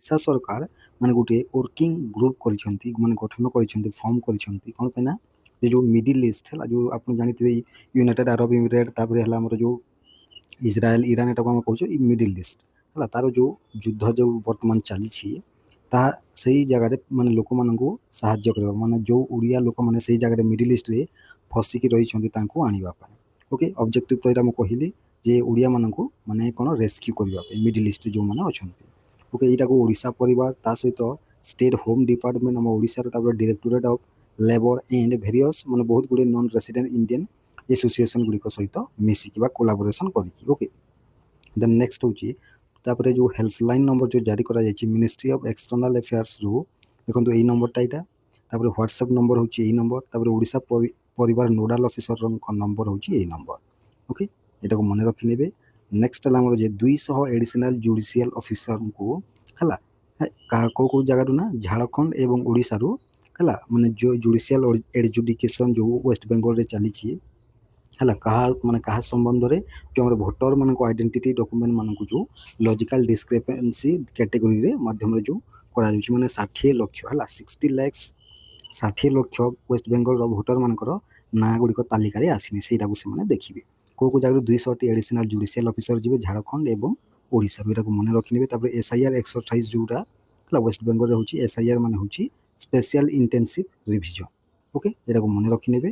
ଓଡ଼ିଶା ସରକାର ମାନେ ଗୋଟିଏ ୱାର୍କିଂ ଗ୍ରୁପ୍ କରିଛନ୍ତି, ମାନେ ଗଠନ କରିଛନ୍ତି, ଫର୍ମ କରିଛନ୍ତି କ'ଣ ପାଇଁ ନା ଏ ଯେଉଁ ମିଡିଲ୍ ଇଷ୍ଟ ହେଲା, ଯେଉଁ ଆପଣ ଜାଣିଥିବେ ୟୁନାଇଟେଡ୍ ଆରବ ଏମିରେଟ୍, ତାପରେ ହେଲା ଆମର ଯେଉଁ ଇସ୍ରାଏଲ ଇରାନ, ଏଟାକୁ ଆମେ କହୁଛୁ ମିଡିଲ୍ ଇଷ୍ଟ ହେଲା। ତାର ଯେଉଁ ଯୁଦ୍ଧ ଯେଉଁ ବର୍ତ୍ତମାନ ଚାଲିଛି ତାହା ସେଇ ଜାଗାରେ ମାନେ ଲୋକମାନଙ୍କୁ ସାହାଯ୍ୟ କରିବା, ମାନେ ଯେଉଁ ଓଡ଼ିଆ ଲୋକମାନେ ସେଇ ଜାଗାରେ ମିଡିଲ୍ ଇଷ୍ଟରେ ଫସିକି ରହିଛନ୍ତି ତାଙ୍କୁ ଆଣିବା ପାଇଁ। ଓକେ, ଅବଜେକ୍ଟିଭ୍ ତ ଏଇଟା ମୁଁ କହିଲି ଯେ ଓଡ଼ିଆମାନଙ୍କୁ ମାନେ କ'ଣ ରେସ୍କ୍ୟୁ କରିବା ପାଇଁ ମିଡିଲ୍ ଇଷ୍ଟରେ ଯେଉଁମାନେ ଅଛନ୍ତି। ଓକେ, ଏଇଟାକୁ ଓଡ଼ିଶା ପରିବାର ତା ସହିତ ଷ୍ଟେଟ୍ ହୋମ୍ ଡିପାର୍ଟମେଣ୍ଟ ଆମ ଓଡ଼ିଶାର, ତାପରେ directorate of labour and various ମାନେ ବହୁତ ଗୁଡ଼ିଏ ନନ୍ ରେସିଡେଣ୍ଟ ଇଣ୍ଡିଆନ୍ ଏସୋସିଏସନ୍ ଗୁଡ଼ିକ ସହିତ ମିଶିକି ବା କୋଲାବୋରେସନ୍ କରିକି। ଓକେ, ଦେନ୍ ନେକ୍ସଟ ହେଉଛି ତାପରେ ଯେଉଁ ହେଲ୍ପଲାଇନ୍ ନମ୍ବର ଯେଉଁ ଜାରି କରାଯାଇଛି ମିନିଷ୍ଟ୍ରି ଅଫ୍ ଏକ୍ସଟର୍ନାଲ୍ ଆଫେୟାର୍ସରୁ, ଦେଖନ୍ତୁ ଏଇ ନମ୍ବରଟା ଏଇଟା, ତାପରେ ହ୍ୱାଟ୍ସଆପ୍ ନମ୍ବର ହେଉଛି ଏଇ ନମ୍ବର, ତାପରେ ଓଡ଼ିଶା ପରିବାର ନୋଡାଲ୍ ଅଫିସରଙ୍କ ନମ୍ବର ହେଉଛି ଏଇ ନମ୍ବର। ଓକେ, ଏଟାକୁ ମନେ ରଖିନେବେ। ନେକ୍ସଟ ହେଲା ଆମର ଯେ 200 ଏଡ଼ିସନାଲ୍ ଜୁଡ଼ିସିଆଲ୍ ଅଫିସରଙ୍କୁ ହେଲା, କେଉଁ କେଉଁ ଜାଗାରୁ ନା ଝାଡ଼ଖଣ୍ଡ ଏବଂ ଓଡ଼ିଶାରୁ ହେଲା, ମାନେ ଯେଉଁ ଜୁଡ଼ିସିଆଲ୍ ଏଡଜୁଡ଼ିକେସନ୍ ଯେଉଁ ୱେଷ୍ଟ ବେଙ୍ଗଲରେ ଚାଲିଛି ହେଲା, କାହା ସମ୍ବନ୍ଧରେ ଯେଉଁ ଆମର ଭୋଟରମାନଙ୍କ ଆଇଡେଣ୍ଟିଟି ଡକୁମେଣ୍ଟ ମାନଙ୍କୁ ଯେଉଁ ଲଜିକାଲ୍ ଡିସ୍କ୍ରିପେନ୍ସି କ୍ୟାଟେଗୋରୀରେ ମାଧ୍ୟମରେ ଯେଉଁ କରାଯାଉଛି, ମାନେ 60 ଲକ୍ଷ ହେଲା, 60 lakhs 60 ଲକ୍ଷ ୱେଷ୍ଟ ବେଙ୍ଗଲର ଭୋଟରମାନଙ୍କର ନାଁ ଗୁଡ଼ିକ ତାଲିକାରେ ଆସିନି, ସେଇଟାକୁ ସେମାନେ ଦେଖିବେ। କେଉଁ ଜାଗାରୁ 200ଟି ଏଡ଼ିସନାଲ୍ ଜୁଡ଼ିସିଆଲ୍ ଅଫିସର ଯିବେ ଝାଡ଼ଖଣ୍ଡ ଏବଂ ଓଡ଼ିଶାରୁ, ଏଟାକୁ ମନେ ରଖିନେବେ। ତାପରେ SIR ଏକ୍ସରସାଇଜ୍ ଯେଉଁଟା ହେଲା ୱେଷ୍ଟ ବେଙ୍ଗଲରେ ହେଉଛି, SIR ମାନେ ହେଉଛି ସ୍ପେଶିଆଲ୍ ଇଣ୍ଟେନ୍ସିଭ୍ ରିଭିଜନ୍। ଓକେ, ଏଟାକୁ ମନେ ରଖିନେବେ।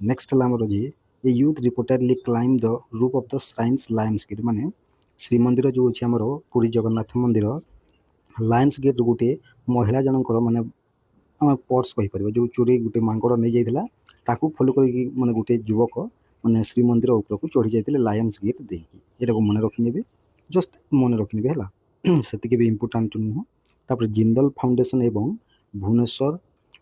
ନେକ୍ସଟ ହେଲା ଆମର ଯେ a youth reportedly climb the roof of the shrine's lions gate, ମାନେ ଶ୍ରୀମନ୍ଦିର ଯେଉଁ ଅଛି ଆମର ପୁରୀ ଜଗନ୍ନାଥ ମନ୍ଦିର, ଲାୟନ୍ସ ଗେଟ୍ ଗୋଟିଏ ମହିଳା ଜଣଙ୍କର ମାନେ ଆମେ ପର୍ସ କହିପାରିବା, ଯେଉଁ ଚୋରି ଗୋଟେ ମାଙ୍କଡ଼ ନେଇଯାଇଥିଲା ତାକୁ ଫଲୋ କରିକି ମାନେ ଗୋଟେ ଯୁବକ ମାନେ ଶ୍ରୀମନ୍ଦିର ଉପରକୁ ଚଢ଼ି ଯାଇଥିଲେ ଲାୟନ୍ସ ଗେଟ୍ ଦେଇକି। ଏଟାକୁ ମନେ ରଖିନେବେ, ଜଷ୍ଟ ମନେ ରଖିନେବେ ହେଲା, ସେତିକି ବି ଇମ୍ପୋର୍ଟାଣ୍ଟ ନୁହଁ। ତାପରେ ଜିନ୍ଦଲ ଫାଉଣ୍ଡେସନ୍ ଏବଂ ଭୁବନେଶ୍ୱର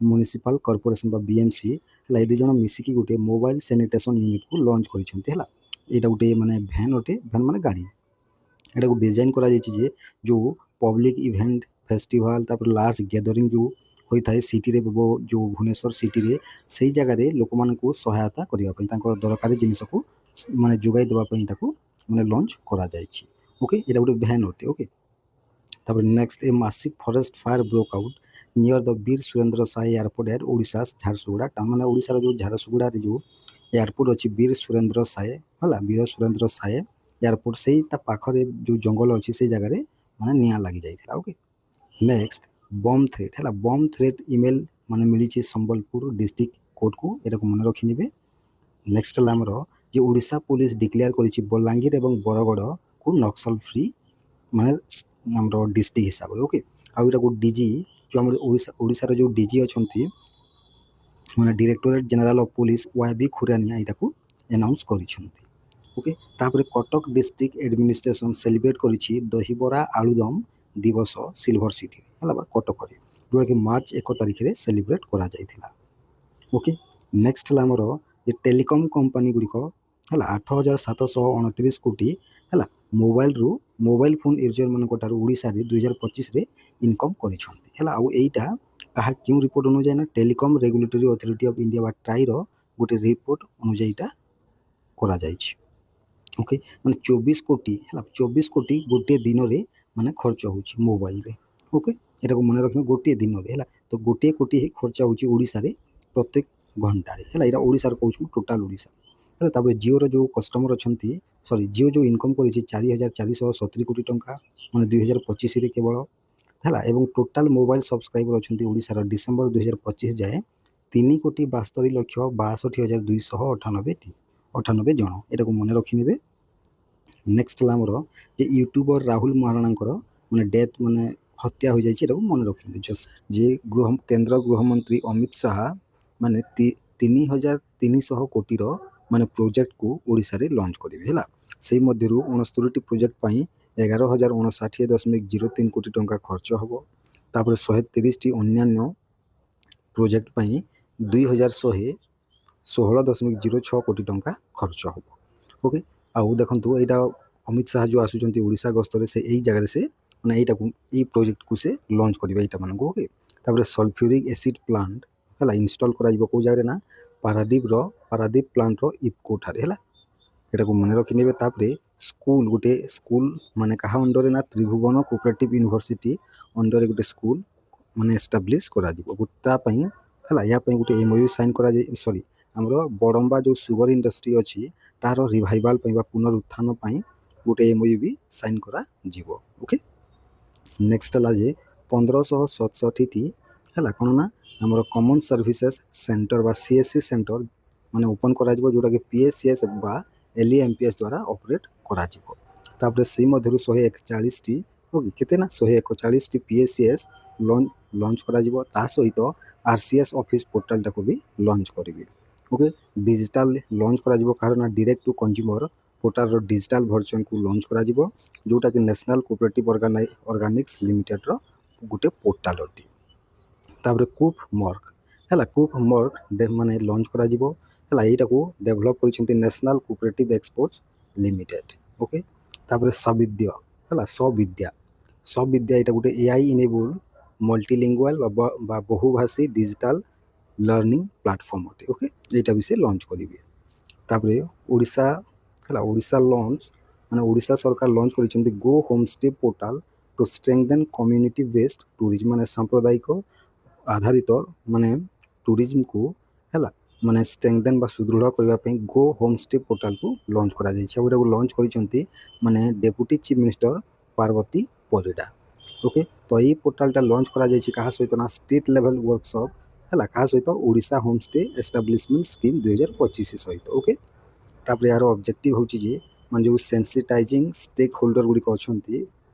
ମ୍ୟୁନିସିପାଲ କର୍ପୋରେସନ୍ ବା BMC ହେଲା, ଏ ଦୁଇ ଜଣ ମିଶିକି ଗୋଟେ ମୋବାଇଲ ସାନିଟେସନ୍ ୟୁନିଟ୍କୁ ଲଞ୍ଚ କରିଛନ୍ତି ହେଲା। ଏଇଟା ଗୋଟେ ମାନେ ଭ୍ୟାନ୍ ଅଟେ, ଭ୍ୟାନ୍ ମାନେ ଗାଡ଼ି। ଏଟାକୁ ଡିଜାଇନ୍ କରାଯାଇଛି ଯେ ଯେଉଁ ପବ୍ଲିକ୍ ଇଭେଣ୍ଟ ଫେଷ୍ଟିଭାଲ୍ ତାପରେ ଲାର୍ଜ ଗ୍ୟାଦରିଂ ଯେଉଁ ହୋଇଥାଏ ସିଟିରେ, ଯେଉଁ ଭୁବନେଶ୍ୱର ସିଟିରେ, ସେଇ ଜାଗାରେ ଲୋକମାନଙ୍କୁ ସହାୟତା କରିବା ପାଇଁ ତାଙ୍କର ଦରକାରୀ ଜିନିଷକୁ ମାନେ ଯୋଗାଇ ଦେବା ପାଇଁ ତାକୁ ମାନେ ଲଞ୍ଚ କରାଯାଇଛି। ଓକେ, ଏଇଟା ଗୋଟେ ଭ୍ୟାନ୍ ଅଟେ। ଓକେ, ତାପରେ next a massive forest fire broke out near the Veer Surendra Sai airport at Odisha Jharsuguda town, ମାନେ ଓଡ଼ିଶାର ଯେଉଁ ଝାରସୁଗୁଡ଼ାରେ ଯେଉଁ ଏୟାରପୋର୍ଟ ଅଛି ବୀର ସୁରେନ୍ଦ୍ର ସାଏ ହେଲା, ବୀର ସୁରେନ୍ଦ୍ର ସାଏ ଏୟାରପୋର୍ଟ, ସେଇ ତା ପାଖରେ ଯେଉଁ ଜଙ୍ଗଲ ଅଛି ସେଇ ଜାଗାରେ ମାନେ ନିଆଁ ଲାଗିଯାଇଥିଲା। ଓକେ, ନେକ୍ସଟ ବମ୍ ଥ୍ରେଟ୍ ହେଲା, ବମ୍ ଥ୍ରେଟ୍ ଇମେଲ୍ ମାନେ ମିଳିଛି ସମ୍ବଲପୁର ଡିଷ୍ଟ୍ରିକ୍ଟ କୋର୍ଟକୁ, ଏଟାକୁ ମନେ ରଖିନେବେ। ନେକ୍ସଟ ହେଲା ଆମର ଯେ ଓଡ଼ିଶା ପୋଲିସ ଡିକ୍ଲେୟାର କରିଛି ବଲାଙ୍ଗୀର ଏବଂ ବରଗଡ଼କୁ ନକ୍ସଲ ଫ୍ରି ମାନେ ଆମର ଡିଷ୍ଟ୍ରିକ୍ଟ ହିସାବରେ। ଓକେ, ଆଉ ଏଇଟାକୁ DG ଯେଉଁ ଆମର ଓଡ଼ିଶାର ଯେଉଁ DG ଅଛନ୍ତି ମାନେ directorate general of police YB Khurania ଏଇଟାକୁ ଆନାଉନ୍ସ କରିଛନ୍ତି। ଓକେ, ତାପରେ କଟକ ଡିଷ୍ଟ୍ରିକ୍ଟ ଆଡମିନିଷ୍ଟ୍ରେସନ୍ ସେଲିବ୍ରେଟ୍ କରିଛି ଦହିବରା ଆଳୁଦମ ଦିବସ ସିଲଭର ସିଟିରେ ହେଲା ବା କଟକରେ, ଯେଉଁଟାକି ମାର୍ଚ୍ଚ 1 ତାରିଖରେ ସେଲିବ୍ରେଟ୍ କରାଯାଇଥିଲା। ଓକେ, ନେକ୍ସଟ ହେଲା ଆମର ଯେ ଟେଲିକମ୍ କମ୍ପାନୀ ଗୁଡ଼ିକ ହେଲା 8,729 କୋଟି ହେଲା ମୋବାଇଲ ଫୋନ୍ ୟୁଜରମାନଙ୍କ ଠାରୁ ଓଡ଼ିଶାରେ 2025ରେ ଇନକମ୍ କରିଛନ୍ତି ହେଲା। ଆଉ ଏଇଟା କେଉଁ ରିପୋର୍ଟ ଅନୁଯାୟୀ ନା telecom regulatory authority of India ବା ଟ୍ରାଇର ଗୋଟେ ରିପୋର୍ଟ ଅନୁଯାୟୀ ଏଇଟା କରାଯାଇଛି। ଓକେ, ମାନେ 24 କୋଟି ହେଲା, 24 କୋଟି ଗୋଟିଏ ଦିନରେ ମାନେ ଖର୍ଚ୍ଚ ହେଉଛି ମୋବାଇଲରେ। ଓକେ, ଏଟାକୁ ମନେ ରଖିବେ, ଗୋଟିଏ ଦିନରେ ହେଲା, ତ ଗୋଟିଏ କୋଟି ଖର୍ଚ୍ଚ ହେଉଛି ଓଡ଼ିଶାରେ ପ୍ରତ୍ୟେକ ଘଣ୍ଟାରେ ହେଲା। ଏଇଟା ଓଡ଼ିଶାର କହୁଛୁ, ଟୋଟାଲ୍ ଓଡ଼ିଶା ହେଲା। ତାପରେ ଜିଓର ଯେଉଁ କଷ୍ଟମର ଅଛନ୍ତି, ଜିଓ ଯେଉଁ ଇନକମ୍ କରିଛି 4,470 କୋଟି ଟଙ୍କା ମାନେ 2025ରେ କେବଳ ହେଲା। ଏବଂ ଟୋଟାଲ୍ ମୋବାଇଲ ସବସ୍କ୍ରାଇବର ଅଛନ୍ତି ଓଡ଼ିଶାର ଡିସେମ୍ବର 2025 ଯାଏ 3,72,62,98 ଜଣ, ଏଟାକୁ ମନେ ରଖିନେବେ। ନେକ୍ସଟ ହେଲା ଆମର ଯେ ୟୁଟ୍ୟୁବର ରାହୁଲ ମହାରାଣାଙ୍କର ମାନେ ଡେଥ୍ ମାନେ ହତ୍ୟା ହୋଇଯାଇଛି, ଏଟାକୁ ମନେ ରଖିନେବେ। ଯେ କେନ୍ଦ୍ର ଗୃହମନ୍ତ୍ରୀ ଅମିତ ଶାହା ମାନେ 3,300 କୋଟିର ମାନେ ପ୍ରୋଜେକ୍ଟକୁ ଓଡ଼ିଶାରେ ଲଞ୍ଚ କରିବେ ହେଲା। ସେଇ ମଧ୍ୟରୁ 69ଟି ପ୍ରୋଜେକ୍ଟ ପାଇଁ 11,059.03 କୋଟି ଟଙ୍କା ଖର୍ଚ୍ଚ ହେବ। ତାପରେ 130ଟି ଅନ୍ୟାନ୍ୟ ପ୍ରୋଜେକ୍ଟ ପାଇଁ 2,116.06 କୋଟି ଟଙ୍କା ଖର୍ଚ୍ଚ ହେବ। ଓକେ, ଆଉ ଦେଖନ୍ତୁ ଏଇଟା ଅମିତ ଶାହା ଯେଉଁ ଆସୁଛନ୍ତି ଓଡ଼ିଶା ଗସ୍ତରେ, ସେ ଏଇ ଜାଗାରେ ସେ ମାନେ ଏଇ ପ୍ରୋଜେକ୍ଟକୁ ସେ ଲଞ୍ଚ କରିବେ ଏଇଟା ମାନଙ୍କୁ। ଓକେ, ତାପରେ ସଲଫ୍ୟୁରିକ୍ ଏସିଡ୍ ପ୍ଲାଣ୍ଟ ହେଲା ଇନଷ୍ଟଲ୍ କରାଯିବ କେଉଁ ଜାଗାରେ ନା ପାରାଦୀପ ପ୍ଲାଣ୍ଟର ଇଫ୍କୋ ଠାରେ ହେଲା, ଏଟାକୁ ମନେ ରଖିନେବେ। ତାପରେ ସ୍କୁଲ ଗୋଟେ ସ୍କୁଲ ମାନେ କାହା ଅଣ୍ଡରରେ ନା ତ୍ରିଭୁବନ କୋଅପରେଟିଭ ୟୁନିଭର୍ସିଟି ଅଣ୍ଡରରେ ଗୋଟେ ସ୍କୁଲ ମାନେ ଏଷ୍ଟାବ୍ଲିଶ କରାଯିବ। ତା ପାଇଁ ହେଲା ୟା ପାଇଁ ଗୋଟେ MOU ସାଇନ୍ କରାଯାଇ ଆମର ବଡ଼ମ୍ବା ଯେଉଁ ସୁଗର ଇଣ୍ଡଷ୍ଟ୍ରି ଅଛି ତାର ରିଭାଇଭାଲ ପାଇଁ ବା ପୁନରୁତ୍ଥାନ ପାଇଁ ଗୋଟେ MOU ବି ସାଇନ୍ କରାଯିବ। ଓକେ, ନେକ୍ସଟ ହେଲା ଯେ 1567ଟି ହେଲା କ'ଣ ନା ଆମର କମନ୍ ସର୍ଭିସେସ୍ ସେଣ୍ଟର ବା CSC ସେଣ୍ଟର ମାନେ ଓପନ୍ କରାଯିବ, ଯେଉଁଟାକି PSCS ବା LEMPS ଦ୍ୱାରା ଅପରେଟ୍ କରାଯିବ। ତାପରେ ସେଇ ମଧ୍ୟରୁ 141ଟି କେତେ ନା 141ଟି PSCS ଲଞ୍ଚ କରାଯିବ। ତା ସହିତ RCS ଅଫିସ୍ ପୋର୍ଟାଲଟାକୁ ବି ଲଞ୍ଚ କରିବେ। ଓକେ, ଡିଜିଟାଲ ଲଞ୍ଚ କରାଯିବ କାହାର ନା ଡିରେକ୍ଟ ଟୁ କନଜ୍ୟୁମର ପୋର୍ଟାଲର ଡିଜିଟାଲ ଭର୍ଜନକୁ ଲଞ୍ଚ କରାଯିବ, ଯେଉଁଟାକି ନ୍ୟାସନାଲ୍ କୋଅପରେଟିଭ ଅର୍ଗାନିକ୍ସ ଲିମିଟେଡ଼ର ଗୋଟେ ପୋର୍ଟାଲ ଅଟେ। ତାପରେ କୁପ୍ ମର୍କ ହେଲା, କୁପ୍ ମର୍କ ମାନେ ଲଞ୍ଚ କରାଯିବ ହେଲା, ଏଇଟାକୁ ଡେଭଲପ୍ କରିଛନ୍ତି national cooperative exports limited. Okay, ତାପରେ ସବିଦ୍ୟା ହେଲା, ସବିଦ୍ୟା ଏଇଟା ଗୋଟେ AI ଇନେବୁଲ୍ ମଲ୍ଟିଲିଙ୍ଗୁଆଲ ବା ବହୁଭାଷୀ ଡିଜିଟାଲ ଲର୍ଣ୍ଣିଂ ପ୍ଲାଟଫର୍ମ ଅଟେ। ଓକେ, ଏଇଟା ବି ସେ ଲଞ୍ଚ କରିବେ। ତାପରେ ଓଡ଼ିଶା ହେଲା, ଓଡ଼ିଶା ସରକାର ଲଞ୍ଚ କରିଛନ୍ତି go home stay portal to strengthen community based tourism, ମାନେ ସାମ୍ପ୍ରଦାୟିକ ଆଧାରିତ ମାନେ ଟୁରିଜମକୁ ହେଲା ମାନେ ଷ୍ଟ୍ରେଙ୍ଗଦେନ୍ ବା ସୁଦୃଢ଼ କରିବା ପାଇଁ ଗୋ ହୋମ୍ ଷ୍ଟେ ପୋର୍ଟାଲକୁ ଲଞ୍ଚ କରାଯାଇଛି। ଆଉ ଏଟାକୁ ଲଞ୍ଚ କରିଛନ୍ତି ମାନେ deputy chief minister Parbati Parida. Okay, ତ ଏଇ ପୋର୍ଟାଲଟା ଲଞ୍ଚ କରାଯାଇଛି କାହା ସହିତ ନା ଷ୍ଟେଟ୍ ଲେଭେଲ୍ ୱାର୍କସପ୍ ହେଲା, କାହା ସହିତ Odisha home stay establishment scheme 2025 ସହିତ। ଓକେ, ତାପରେ ଏହାର ଅବଜେକ୍ଟିଭ୍ ହେଉଛି ଯେ ମାନେ ଯେଉଁ ସେନ୍ସିଟାଇଜିଂ ଷ୍ଟେକ୍ ହୋଲ୍ଡର ଗୁଡ଼ିକ ଅଛନ୍ତି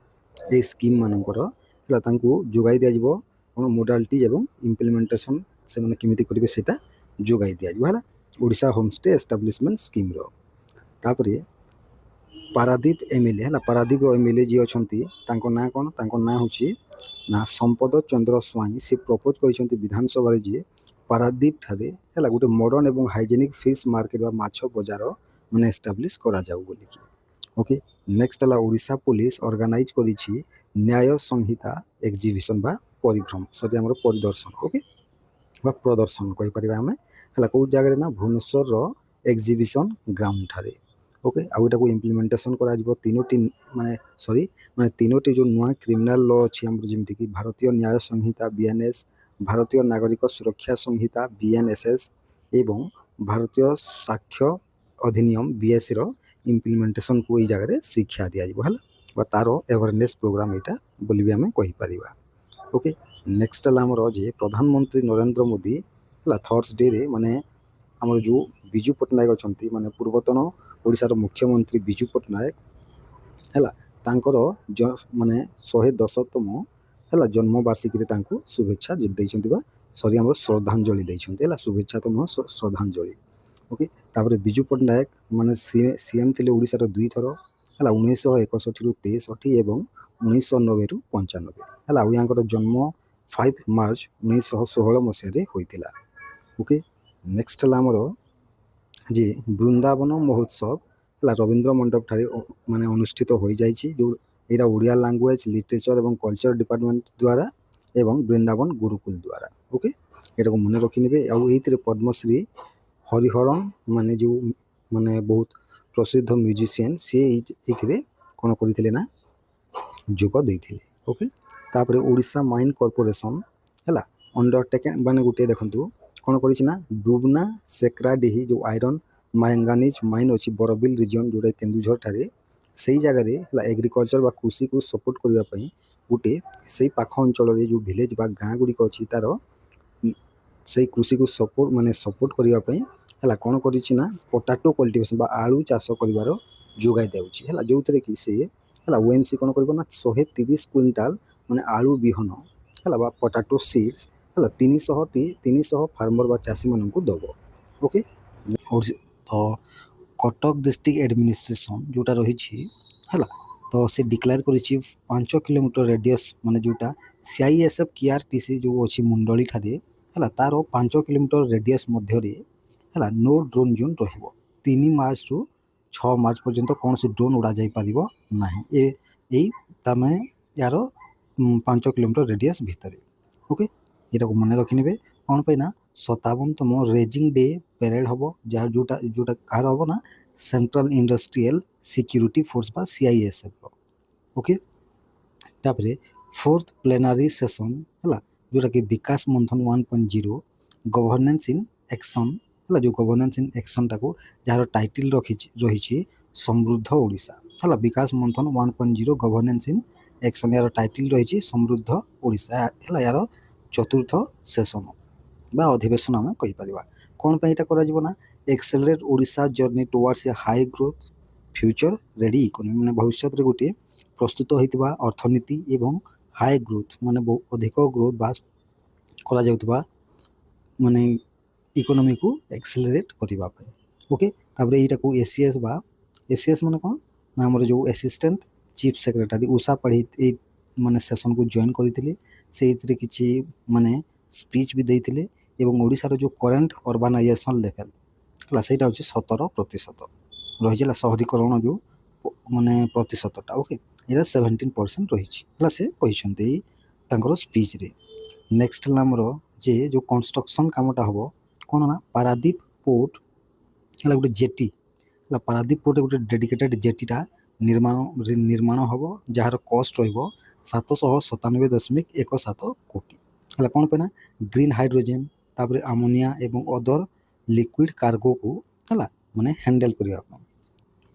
ଏଇ ସ୍କିମ୍ ମାନଙ୍କର ହେଲା ତାଙ୍କୁ ଯୋଗାଇ ଦିଆଯିବ କ'ଣ ମୋଡାଲିଟିଜ୍ ଏବଂ ଇମ୍ପ୍ଲିମେଣ୍ଟେସନ୍ ସେମାନେ କେମିତି କରିବେ ସେଇଟା ଯୋଗାଇ ଦିଆଯିବ ହେଲା ଓଡ଼ିଶା ହୋମ୍ ଷ୍ଟେ ଏଷ୍ଟାବ୍ଲିଶମେଣ୍ଟ ସ୍କିମ୍ର। ତାପରେ ପାରାଦୀପ MLA ହେଲା, ପାରାଦୀପର MLA ଯିଏ ଅଛନ୍ତି ତାଙ୍କ ନାଁ କ'ଣ, ତାଙ୍କ ନାଁ ହେଉଛି ନା ସମ୍ପଦ ଚନ୍ଦ୍ର ସ୍ୱାଇଁ। ସେ ପ୍ରପୋଜ କରିଛନ୍ତି ବିଧାନସଭାରେ ଯେ ପାରାଦୀପ ଠାରେ ହେଲା ଗୋଟେ ମଡ଼ର୍ଣ୍ଣ ଏବଂ ହାଇଜେନିକ୍ ଫିସ୍ ମାର୍କେଟ ବା ମାଛ ବଜାର ମାନେ ଏଷ୍ଟାବ୍ଲିଶ କରାଯାଉ ବୋଲିକି। ଓକେ, ନେକ୍ସଟ ହେଲା ଓଡ଼ିଶା ପୋଲିସ ଅର୍ଗାନାଇଜ୍ କରିଛି ନ୍ୟାୟ ସଂହିତା ଏକ୍ଜିବିସନ୍ ବା ଆମର ପରିଦର୍ଶନ। ଓକେ, ବା ପ୍ରଦର୍ଶନ କହିପାରିବା ଆମେ ହେଲା, କେଉଁ ଜାଗାରେ ନା ଭୁବନେଶ୍ୱରର ଏକ୍ଜିବିସନ୍ ଗ୍ରାଉଣ୍ଡ ଠାରେ। ଓକେ, ଆଉ ଏଟାକୁ ଇମ୍ପ୍ଲିମେଣ୍ଟେସନ୍ କରାଯିବ ତିନୋଟି ଯେଉଁ ନୂଆ କ୍ରିମିନାଲ ଲ ଅଛି ଆମର, ଯେମିତିକି ଭାରତୀୟ ନ୍ୟାୟ ସଂହିତା BNS, ଭାରତୀୟ ନାଗରିକ ସୁରକ୍ଷା ସଂହିତା BNSS ଏବଂ ଭାରତୀୟ ସାକ୍ଷ୍ୟ ଅଧିନିୟମ BSର ଇମ୍ପ୍ଲିମେଣ୍ଟେସନ୍କୁ ଏଇ ଜାଗାରେ ଶିକ୍ଷା ଦିଆଯିବ ହେଲା, ବା ତା'ର ଆୱାରନେସ୍ ପ୍ରୋଗ୍ରାମ୍ ଏଇଟା ବୋଲି ବି ଆମେ କହିପାରିବା। ଓକେ, ନେକ୍ସଟ ହେଲା ଆମର ଯେ ପ୍ରଧାନମନ୍ତ୍ରୀ ନରେନ୍ଦ୍ର ମୋଦି ହେଲା ଥର୍ସଡେରେ ମାନେ ଆମର ଯେଉଁ ବିଜୁ ପଟ୍ଟନାୟକ ଅଛନ୍ତି ମାନେ ପୂର୍ବତନ ଓଡ଼ିଶାର ମୁଖ୍ୟମନ୍ତ୍ରୀ ବିଜୁ ପଟ୍ଟନାୟକ ହେଲା, ତାଙ୍କର ମାନେ 110ତମ ହେଲା ଜନ୍ମବାର୍ଷିକୀରେ ତାଙ୍କୁ ଶୁଭେଚ୍ଛା ଦେଇଛନ୍ତି ବା ଆମର ଶ୍ରଦ୍ଧାଞ୍ଜଳି ଦେଇଛନ୍ତି ହେଲା, ଶୁଭେଚ୍ଛା ତ ନୁହଁ ଶ୍ରଦ୍ଧାଞ୍ଜଳି। ଓକେ, ତାପରେ ବିଜୁ ପଟ୍ଟନାୟକ ମାନେ CM ଥିଲେ ଓଡ଼ିଶାର 2 ଥର ହେଲା, 1961ରୁ 63 ଏବଂ 1990ରୁ 95 ହେଲା, ଆଉ ୟାଙ୍କର ଜନ୍ମ 5 ମାର୍ଚ୍ଚ 1916 ମସିହାରେ ହୋଇଥିଲା। ଓକେ, ନେକ୍ସଟ ହେଲା ଆମର ଯେ ବୃନ୍ଦାବନ ମହୋତ୍ସବ ହେଲା ରବୀନ୍ଦ୍ର ମଣ୍ଡପ ଠାରେ ମାନେ ଅନୁଷ୍ଠିତ ହୋଇଯାଇଛି, ଯେଉଁ ଏଇଟା ଓଡ଼ିଆ ଲାଙ୍ଗୁଏଜ ଲିଟରେଚର ଏବଂ କଲଚର ଡିପାର୍ଟମେଣ୍ଟ ଦ୍ୱାରା ଏବଂ ବୃନ୍ଦାବନ ଗୁରୁକୁଲ ଦ୍ୱାରା। ଓକେ, ଏଟାକୁ ମନେ ରଖିନେବେ। ଆଉ ଏଇଥିରେ ପଦ୍ମଶ୍ରୀ ହରିହରନ ମାନେ ଯେଉଁ ମାନେ ବହୁତ ପ୍ରସିଦ୍ଧ ମ୍ୟୁଜିସିଆନ୍ ସିଏ ଏଇଥିରେ କ'ଣ କରିଥିଲେ ନା ଯୋଗ ଦେଇଥିଲେ। ଓକେ, ତାପରେ ଓଡ଼ିଶା ମାଇନ୍ କର୍ପୋରେସନ୍ ହେଲା ଅଣ୍ଡରଟେକନ୍ ମାନେ ଗୋଟିଏ ଦେଖନ୍ତୁ କ'ଣ କରିଛି ନା ଡୁବନା ସେକ୍ରାଡିହି ଯେଉଁ ଆଇରନ୍ ମାଙ୍ଗାନିଜ୍ ମାଇନ୍ ଅଛି ବରବିଲ ରିଜିଅନ୍ ଯେଉଁଟା କେନ୍ଦୁଝର ଠାରେ, ସେଇ ଜାଗାରେ ହେଲା ଏଗ୍ରିକଲଚର ବା କୃଷିକୁ ସପୋର୍ଟ କରିବା ପାଇଁ ଗୋଟେ ସେଇ ପାଖ ଅଞ୍ଚଳରେ ଯେଉଁ ଭିଲେଜ ବା ଗାଁ ଗୁଡ଼ିକ ଅଛି ତାର ସେଇ କୃଷିକୁ ସପୋର୍ଟ କରିବା ପାଇଁ ହେଲା କ'ଣ କରିଛି ନା ପଟାଟୋ କଲ୍ଟିଭେସନ୍ ବା ଆଳୁ ଚାଷ କରିବାର ଯୋଗାଇ ଦେଉଛି ହେଲା, ଯେଉଁଥିରେ କି ସେ ହେଲା OMC କ'ଣ କରିବ ନା 130 କୁଇଣ୍ଟାଲ ମାନେ ଆଳୁ ବିହନ ହେଲା ବା ପଟାଟୋ ସିଡ୍ସ ହେଲା 300 ଫାର୍ମର ବା ଚାଷୀମାନଙ୍କୁ ଦେବ। ଓକେ, ତ କଟକ ଡିଷ୍ଟ୍ରିକ୍ଟ ଆଡମିନିଷ୍ଟ୍ରେସନ୍ ଯେଉଁଟା ରହିଛି ହେଲା, ତ ସେ ଡିକ୍ଲେୟାର କରିଛି 5 କିଲୋମିଟର ରେଡ଼ିୟସ୍ ମାନେ ଯେଉଁଟା CISF KRTC ଯେଉଁ ଅଛି ମୁଣ୍ଡଳି ଠାରେ ହେଲା, ତାର 5 କିଲୋମିଟର ରେଡ଼ିୟସ୍ ମଧ୍ୟରେ ହେଲା ନୋ ଡ୍ରୋନ୍ ଜୋନ୍ ରହିବ। 3 ମାର୍ଚ୍ଚରୁ 6 ମାର୍ଚ୍ଚ ପର୍ଯ୍ୟନ୍ତ କୌଣସି ଡ୍ରୋନ୍ ଉଡ଼ାଯାଇପାରିବ ନାହିଁ ଏଇ ତାମାନେ ୟାର 5 କିଲୋମିଟର ରେଡ଼ିୟସ୍ ଭିତରେ। ଓକେ, ଏଇଟାକୁ ମନେ ରଖିନେବେ କ'ଣ ପାଇଁ ନା 57ତମ ରେଜିଂ ଡେ ପ୍ୟାରେଡ୍ ହେବ, ଯାହା ଯୋଉଟା କାହାର ହେବ ନା ସେଣ୍ଟ୍ରାଲ ଇଣ୍ଡଷ୍ଟ୍ରିଆଲ ସିକ୍ୟୁରିଟି ଫୋର୍ସ ବା CISF ର। ଓକେ, ତାପରେ 4th ପ୍ଲେନାରୀ ସେସନ୍ ହେଲା, ଯୋଉଟାକି ବିକାଶ ମନ୍ଥନ 1.0 ଗଭର୍ନେନ୍ସ ଇନ୍ ଆକ୍ସନ୍ ହେଲା, ଯେଉଁ ଗଭର୍ନେନ୍ସ ଇନ୍ ଆକ୍ସନ୍ଟାକୁ ଯାହାର ଟାଇଟିଲ୍ ରହିଛି ସମୃଦ୍ଧ ଓଡ଼ିଶା ହେଲା। ବିକାଶ ମନ୍ଥନ 1.0 ଗଭର୍ନେନ୍ସ ଇନ୍ ଆକ୍ସନ୍, ଏହାର ଟାଇଟିଲ୍ ରହିଛି ସମୃଦ୍ଧ ଓଡ଼ିଶା ହେଲା। ଏହାର 4th ସେସନ୍ ବା ଅଧିବେଶନ ଆମେ କହିପାରିବା। କ'ଣ ପାଇଁ ଏଇଟା କରାଯିବ ନା accelerate Odisha journey towards a high growth future ready economy, ମାନେ ଭବିଷ୍ୟତରେ ଗୋଟିଏ ପ୍ରସ୍ତୁତ ହୋଇଥିବା ଅର୍ଥନୀତି ଏବଂ ହାଇ ଗ୍ରୋଥ୍ ମାନେ ଅଧିକ ଗ୍ରୋଥ୍ ବା କରାଯାଉଥିବା ମାନେ ଇକୋନୋମିକୁ ଏକ୍ସେଲରେଟ୍ କରିବା ପାଇଁ। ଓକେ, ତାପରେ ଏଇଟାକୁ ACS ମାନେ କ'ଣ ନା ଆମର ଯେଉଁ assistant chief secretary Usha Padhi ଏଇ ମାନେ ସେସନ୍କୁ ଜଏନ୍ କରିଥିଲେ। ସେଇଥିରେ କିଛି ମାନେ ସ୍ପିଚ୍ ବି ଦେଇଥିଲେ ଏବଂ ଓଡ଼ିଶାର ଯେଉଁ କରେଣ୍ଟ ଅର୍ବାନାଇଜେସନ୍ ଲେଭେଲ୍ ହେଲା ସେଇଟା ହେଉଛି 17% ରହିଛି ହେଲା। ସହରୀକରଣ ଯେଉଁ ମାନେ ପ୍ରତିଶତଟା ଓକେ ଏଇଟା 17% ରହିଛି ହେଲା, ସେ କହିଛନ୍ତି ଏଇ ତାଙ୍କର ସ୍ପିଚ୍ରେ। ନେକ୍ସଟ ହେଲା ଆମର ଯେ ଯେଉଁ କନଷ୍ଟ୍ରକ୍ସନ୍ କାମଟା ହେବ କ'ଣ ନା ପାରାଦୀପ ପୋର୍ଟ ହେଲା, ଗୋଟେ ଜେଟି ହେଲା। ପାରାଦୀପ ପୋର୍ଟ ଗୋଟେ ଡେଡିକେଟେଡ୍ ଜେଟିଟା ନିର୍ମାଣ ହେବ, ଯାହାର କଷ୍ଟ ରହିବ 797.17 କୋଟି ହେଲା। କ'ଣ ପାଇଁ ନା ଗ୍ରୀନ୍ ହାଇଡ୍ରୋଜେନ୍ ତାପରେ ଆମୋନିଆ ଏବଂ ଅଦର ଲିକ୍ୱିଡ୍ କାର୍ଗୋକୁ ହେଲା ମାନେ ହ୍ୟାଣ୍ଡେଲ୍ କରିବା ପାଇଁ।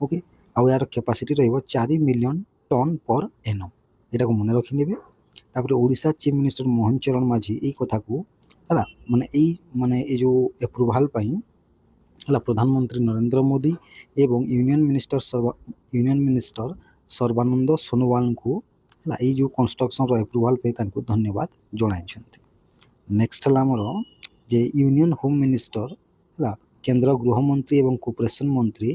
ଓକେ, ଆଉ ଏହାର କ୍ୟାପାସିଟି ରହିବ 4 ମିଲିୟନ ଟନ୍ ପର୍ ଏନମ୍, ଏଇଟାକୁ ମନେ ରଖିନେବେ। ତାପରେ ଓଡ଼ିଶା ଚିଫ୍ ମିନିଷ୍ଟର ମୋହନ ଚରଣ ମାଝୀ ଏଇ କଥାକୁ ହେଲା ମାନେ ଏଇ ଯେଉଁ ଏପ୍ରୁଭାଲ୍ ପାଇଁ ହେଲା ପ୍ରଧାନମନ୍ତ୍ରୀ ନରେନ୍ଦ୍ର ମୋଦି ଏବଂ ୟୁନିୟନ୍ ମିନିଷ୍ଟର ସର୍ବାନନ୍ଦ ସୋନୋୱାଲଙ୍କୁ ହେଲା ଏଇ ଯେଉଁ କନଷ୍ଟ୍ରକ୍ସନ୍ର ଏପ୍ରୁଭାଲ୍ ପାଇଁ ତାଙ୍କୁ ଧନ୍ୟବାଦ ଜଣାଇଛନ୍ତି। ନେକ୍ସଟ ହେଲା ଆମର ଯେ ୟୁନିୟନ୍ ହୋମ୍ ମିନିଷ୍ଟର ହେଲା କେନ୍ଦ୍ର ଗୃହମନ୍ତ୍ରୀ ଏବଂ କୋପରେସନ୍ ମନ୍ତ୍ରୀ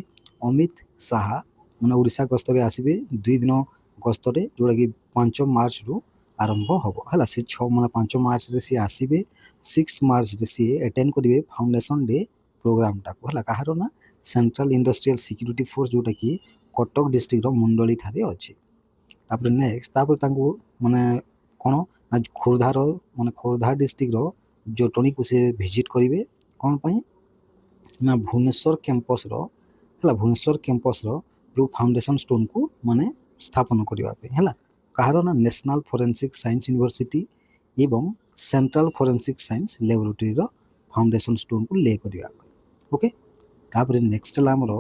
ଅମିତ ଶାହା ମାନେ ଓଡ଼ିଶା ଗସ୍ତରେ ଆସିବେ 2 ଦିନ ଗସ୍ତରେ, ଯେଉଁଟାକି 5 ମାର୍ଚ୍ଚରୁ ଆରମ୍ଭ ହେବ ହେଲା। ସେ 5 ମାର୍ଚ୍ଚରେ ସିଏ ଆସିବେ, 6 ମାର୍ଚ୍ଚରେ ସିଏ ଆଟେଣ୍ଡ କରିବେ ଫାଉଣ୍ଡେସନ୍ ଡେ ପ୍ରୋଗ୍ରାମଟାକୁ ହେଲା। କାହାର ନା ସେଣ୍ଟ୍ରାଲ ଇଣ୍ଡଷ୍ଟ୍ରିଆଲ ସିକ୍ୟୁରିଟି ଫୋର୍ସ, ଯେଉଁଟାକି କଟକ ଡିଷ୍ଟ୍ରିକ୍ଟର ମୁଣ୍ଡଳି ଠାରେ ଅଛି। ତାପରେ ତାଙ୍କୁ ମାନେ କ'ଣ ନା ଖୋର୍ଦ୍ଧା ଡିଷ୍ଟ୍ରିକ୍ଟର ଜଟଣୀକୁ ସେ ଭିଜିଟ୍ କରିବେ। କ'ଣ ପାଇଁ ନା ଭୁବନେଶ୍ୱର କ୍ୟାମ୍ପସର ଯେଉଁ ଫାଉଣ୍ଡେସନ୍ ଷ୍ଟୋନ୍କୁ ମାନେ ସ୍ଥାପନ କରିବା ପାଇଁ ହେଲା। କାହାର ନା ନ୍ୟାସନାଲ୍ ଫରେନ୍ସିକ୍ ସାଇନ୍ସ ୟୁନିଭର୍ସିଟି ଏବଂ ସେଣ୍ଟ୍ରାଲ ଫରେନ୍ସିକ୍ ସାଇନ୍ସ ଲ୍ୟାବୋରେଟୋରୀର ଫାଉଣ୍ଡେସନ୍ ଷ୍ଟୋନ୍କୁ ଲେ କରିବା ପାଇଁ। ଓକେ, ତାପରେ ନେକ୍ସଟ ହେଲା ଆମର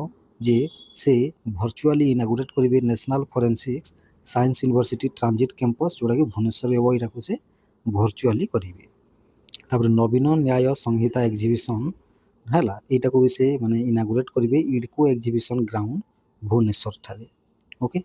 ଯେ ସେ ଭର୍ଚୁଆଲି ଇନାଗୁରେଟ୍ କରିବେ national forensics science university transit campus, ଯେଉଁଟାକି ଭୁବନେଶ୍ୱର ହେବ, ଏଇଟାକୁ ସେ ଭର୍ଚୁଆଲି କରିବେ। ତାପରେ ନବୀନ ନ୍ୟାୟ ସଂହିତା ଏକ୍ଜିବିସନ୍ ହେଲା, ଏଇଟାକୁ ବି ସେ ମାନେ ଇନାଗୁରେଟ୍ କରିବେ ଇଡ୍କୋ ଏକ୍ଜିବିସନ୍ ଗ୍ରାଉଣ୍ଡ ଭୁବନେଶ୍ୱର ଠାରେ। ଓକେ,